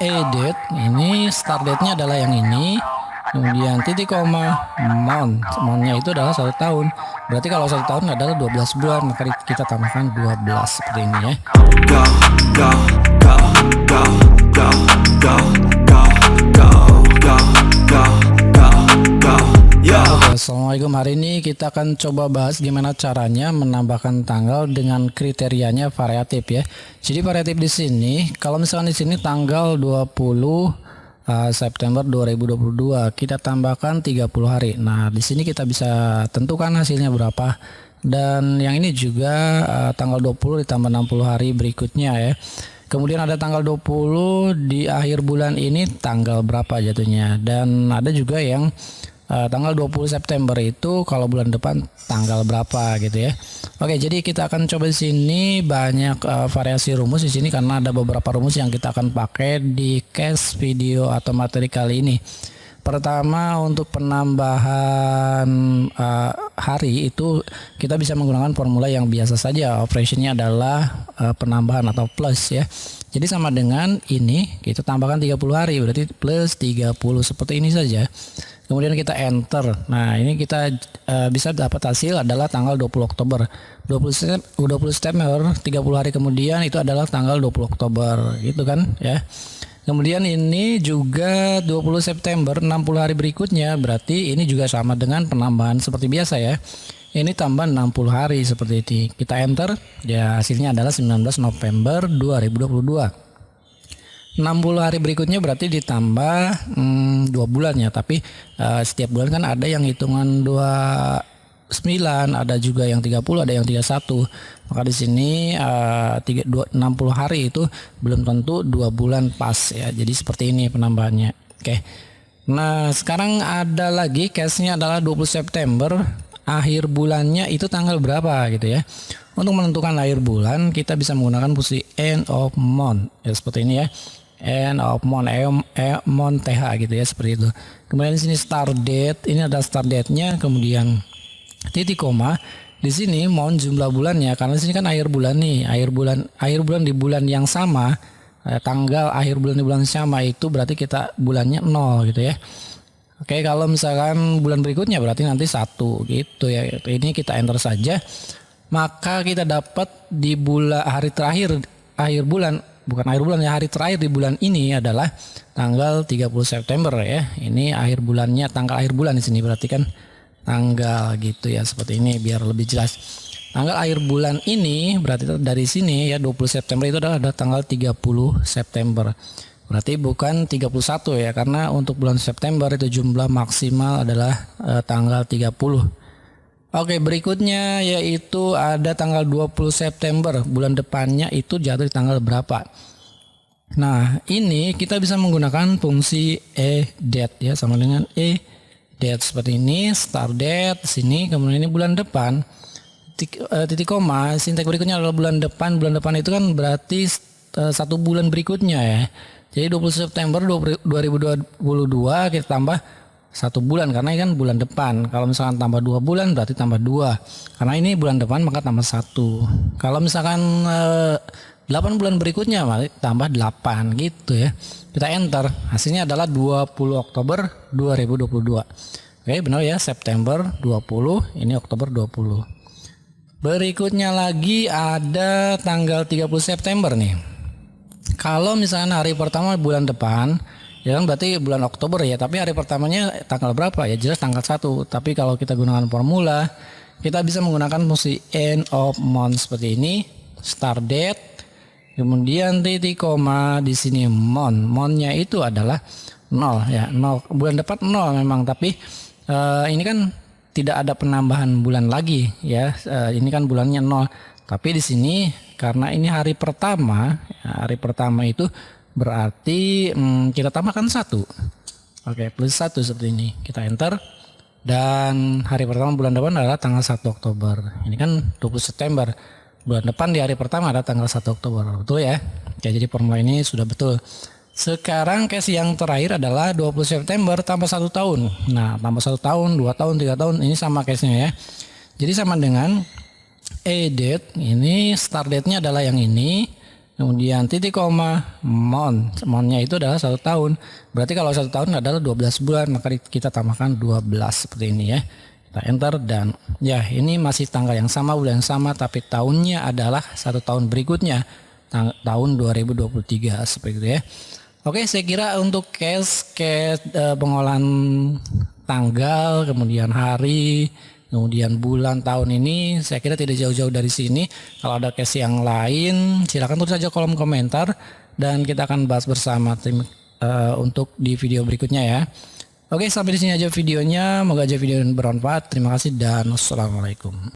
edit, ini start date-nya adalah yang ini. Kemudian titik koma monnya itu adalah 1 tahun. Berarti kalau 1 tahun adalah 12 bulan, maka kita tambahkan 12 seperti ini ya. Go, go, go, go, go, go, go, go, go, go, go, go, yo. Oke, assalamualaikum. Hari ini kita akan coba bahas gimana caranya menambahkan tanggal dengan kriterianya variatif ya. Jadi variatif di sini, kalau misalkan di sini tanggal 20 September 2022, kita tambahkan 30 hari. Nah, di sini kita bisa tentukan hasilnya berapa. Dan yang ini juga tanggal 20 ditambah 60 hari berikutnya ya. Kemudian ada tanggal 20 di akhir bulan ini tanggal berapa jatuhnya. Dan ada juga yang tanggal 20 September itu kalau bulan depan tanggal berapa gitu ya. Oke, jadi kita akan coba di sini banyak variasi rumus di sini karena ada beberapa rumus yang kita akan pakai di case video atau materi kali ini. Pertama, untuk penambahan hari itu kita bisa menggunakan formula yang biasa saja. Operationnya adalah penambahan atau plus ya. Jadi sama dengan ini kita tambahkan 30 hari berarti plus 30 seperti ini saja. Kemudian kita enter. Nah, ini kita bisa dapat hasil adalah tanggal 20 Oktober. 20 September 30 hari kemudian itu adalah tanggal 20 Oktober gitu kan ya. Kemudian ini juga 20 September 60 hari berikutnya, berarti ini juga sama dengan penambahan seperti biasa ya. Ini tambah 60 hari seperti ini. Kita enter, ya hasilnya adalah 19 November 2022. 60 hari berikutnya berarti ditambah 2 bulan ya, tapi setiap bulan kan ada yang hitungan 29, ada juga yang 30, ada yang 31. Maka di sini 60 hari itu belum tentu 2 bulan pas ya. Jadi seperti ini penambahannya. Oke. Nah, sekarang ada lagi case-nya adalah 20 September, akhir bulannya itu tanggal berapa gitu ya. Untuk menentukan akhir bulan kita bisa menggunakan fungsi end of month ya, seperti ini ya. End of month, month th gitu ya, seperti itu. Kemudian di sini start date, ini ada start date-nya, kemudian titik koma. Di sini month jumlah bulannya, karena di sini kan akhir bulan nih, akhir bulan di bulan yang sama, tanggal akhir bulan di bulan sama itu berarti kita bulannya 0 gitu ya. Oke, kalau misalkan bulan berikutnya berarti nanti 1 gitu ya. Ini kita enter saja. Maka kita dapat di bulan hari terakhir akhir bulan, bukan akhir bulan ya, hari terakhir di bulan ini adalah tanggal 30 September ya. Ini akhir bulannya, tanggal akhir bulan di sini berarti kan tanggal gitu ya, seperti ini biar lebih jelas. Tanggal akhir bulan ini berarti dari sini ya, 20 September itu adalah tanggal 30 September. Berarti bukan 31 ya, karena untuk bulan September itu jumlah maksimal adalah tanggal 30. Oke, berikutnya yaitu ada tanggal 20 September, bulan depannya itu jatuh di tanggal berapa. Nah, ini kita bisa menggunakan fungsi edit ya, sama dengan date seperti ini, start date sini, kemudian ini bulan depan, titik koma, sintek berikutnya adalah bulan depan. Bulan depan itu kan berarti 1 bulan berikutnya ya. Jadi 20 September 2022 kita tambah 1 bulan karena ini kan bulan depan. Kalau misalkan tambah 2 bulan berarti tambah 2. Karena ini bulan depan maka tambah 1. Kalau misalkan 8 bulan berikutnya maka tambah 8 gitu ya. Kita enter, hasilnya adalah 20 Oktober 2022. Oke, benar ya, September 20, ini Oktober 20. Berikutnya lagi ada tanggal 30 September nih. Kalau misalnya hari pertama bulan depan, ya kan berarti bulan Oktober ya, tapi hari pertamanya tanggal berapa ya, jelas tanggal 1. Tapi kalau kita gunakan formula, kita bisa menggunakan fungsi end of month seperti ini, start date, kemudian titik koma di sini monthnya itu adalah 0 ya, 0 bulan depan 0 memang, tapi ini kan tidak ada penambahan bulan lagi ya, ini kan bulannya 0. Tapi di sini karena ini hari pertama, ya, hari pertama itu berarti kita tambahkan 1. Oke, plus 1 seperti ini. Kita enter. Dan hari pertama bulan depan adalah tanggal 1 Oktober. Ini kan 20 September. Bulan depan di hari pertama ada tanggal 1 Oktober. Betul ya? Oke, jadi formula ini sudah betul. Sekarang case yang terakhir adalah 20 September tambah 1 tahun. Nah, tambah 1 tahun, 2 tahun, 3 tahun. Ini sama case-nya ya. Jadi sama dengan date. Ini start date-nya adalah yang ini. kemudian titik koma, monthnya itu adalah 1 tahun. Berarti kalau 1 tahun adalah 12 bulan, maka kita tambahkan 12 seperti ini ya. Kita enter dan ya ini masih tanggal yang sama, bulan yang sama, tapi tahunnya adalah 1 tahun berikutnya, tahun 2023 seperti itu ya. Oke, saya kira untuk case pengolahan tanggal, kemudian hari, kemudian bulan, tahun ini saya kira tidak jauh-jauh dari sini. Kalau ada case yang lain silakan tulis saja kolom komentar dan kita akan bahas bersama tim untuk di video berikutnya ya. Oke, sampai di sini aja videonya. Semoga aja video ini bermanfaat. Terima kasih dan wassalamualaikum.